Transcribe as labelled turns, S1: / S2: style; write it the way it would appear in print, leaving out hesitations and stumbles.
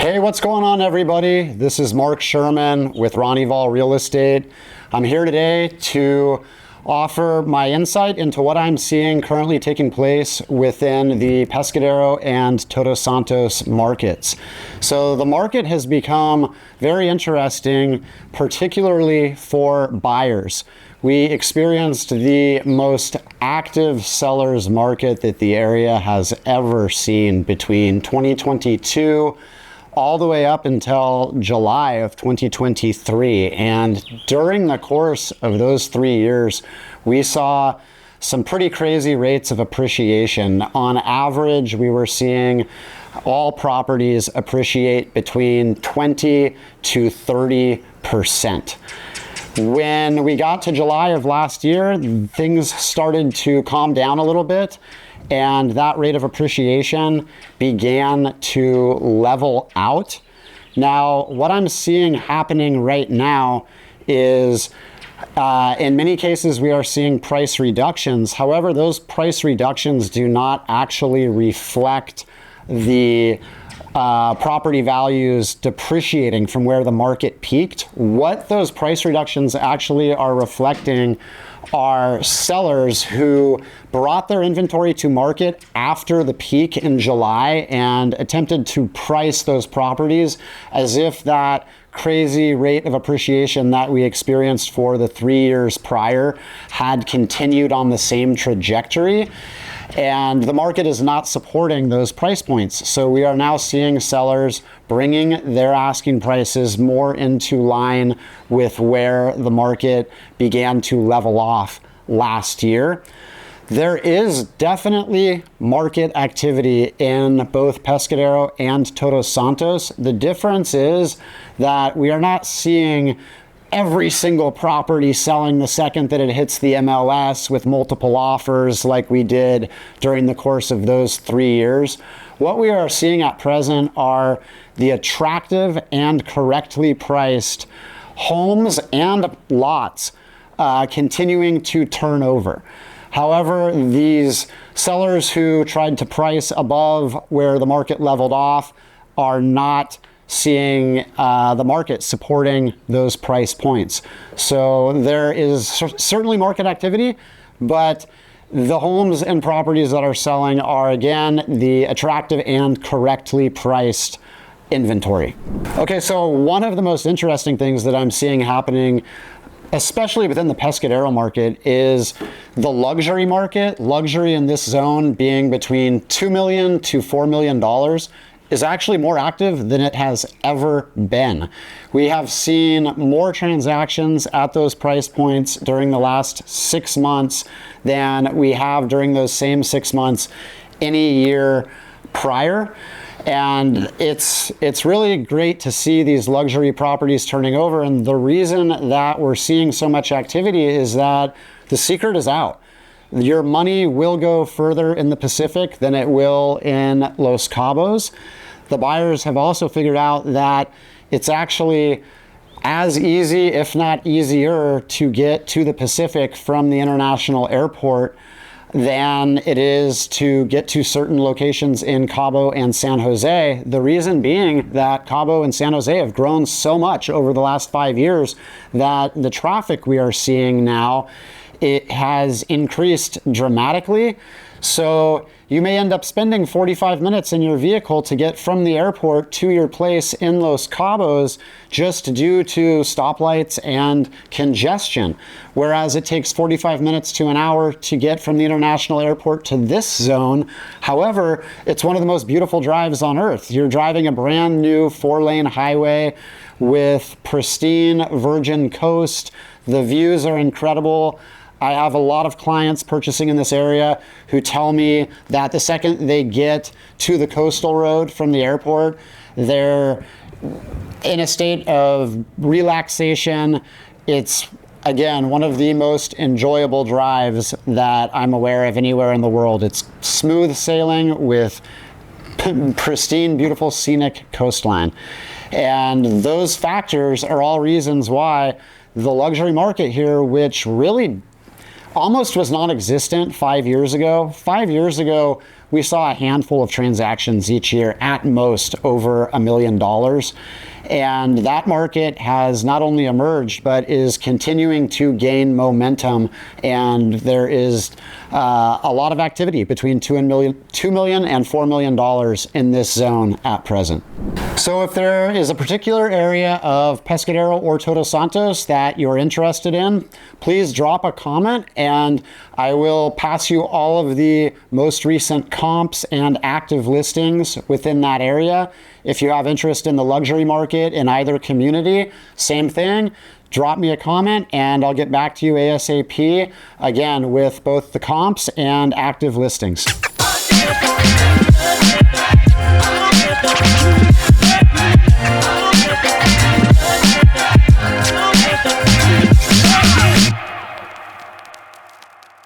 S1: Hey, what's going on, everybody? This is Mark Sherman with Ronnie Vol Real Estate. I'm here today to offer my insight into what I'm seeing currently taking place within the Pescadero and Todos Santos markets. So the market has become very interesting, particularly for buyers. We experienced the most active sellers market that the area has ever seen between 2022 all the way up until July of 2023. And during the course of those 3 years, we saw some pretty crazy rates of appreciation. On average, we were seeing all properties appreciate between 20 to 30%. When we got to July of last year, things started to calm down a little bit, and that rate of appreciation began to level out. Now, what I'm seeing happening right now is in many cases we are seeing price reductions. However, those price reductions do not actually reflect the property values depreciating from where the market peaked. What those price reductions actually are reflecting are sellers who brought their inventory to market after the peak in July and attempted to price those properties as if that crazy rate of appreciation that we experienced for the 3 years prior had continued on the same trajectory. And the market is not supporting those price points. So we are now seeing sellers bringing their asking prices more into line with where the market began to level off last year. There is definitely market activity in both Pescadero and Todos Santos. The difference is that we are not seeing every single property selling the second that it hits the MLS with multiple offers like we did during the course of those 3 years. What we are seeing at present are the attractive and correctly priced homes and lots continuing to turn over. However, these sellers who tried to price above where the market leveled off are not seeing the market supporting those price points. So there is certainly market activity, but the homes and properties that are selling are, again, the attractive and correctly priced inventory. Okay, so one of the most interesting things that I'm seeing happening, especially within the Pescadero market, is the luxury market. Luxury in this zone being between $2 million to $4 million is actually more active than it has ever been. We have seen more transactions at those price points during the last 6 months than we have during those same 6 months any year prior. And it's really great to see these luxury properties turning over. And the reason that we're seeing so much activity is that the secret is out. Your money will go further in the Pacific than it will in Los Cabos. The buyers have also figured out that it's actually as easy, if not easier, to get to the Pacific from the international airport than it is to get to certain locations in Cabo and San Jose. The reason being that Cabo and San Jose have grown so much over the last 5 years that the traffic we are seeing now, it has increased dramatically. So you may end up spending 45 minutes in your vehicle to get from the airport to your place in Los Cabos just due to stoplights and congestion. Whereas it takes 45 minutes to an hour to get from the international airport to this zone. However, it's one of the most beautiful drives on earth. You're driving a brand new 4-lane highway with pristine virgin coast. The views are incredible. I have a lot of clients purchasing in this area who tell me that the second they get to the coastal road from the airport, they're in a state of relaxation. It's, again, one of the most enjoyable drives that I'm aware of anywhere in the world. It's smooth sailing with pristine, beautiful, scenic coastline. And those factors are all reasons why the luxury market here, which really almost was non-existent 5 years ago. 5 years ago, we saw a handful of transactions each year, at most over $1 million. And that market has not only emerged, but is continuing to gain momentum. And there is a lot of activity between $2 million and $4 million in this zone at present. So if there is a particular area of Pescadero or Todos Santos that you're interested in, please drop a comment and I will pass you all of the most recent comps and active listings within that area. If you have interest in the luxury market in either community, same thing. Drop me a comment and I'll get back to you ASAP, again, with both the comps and active listings.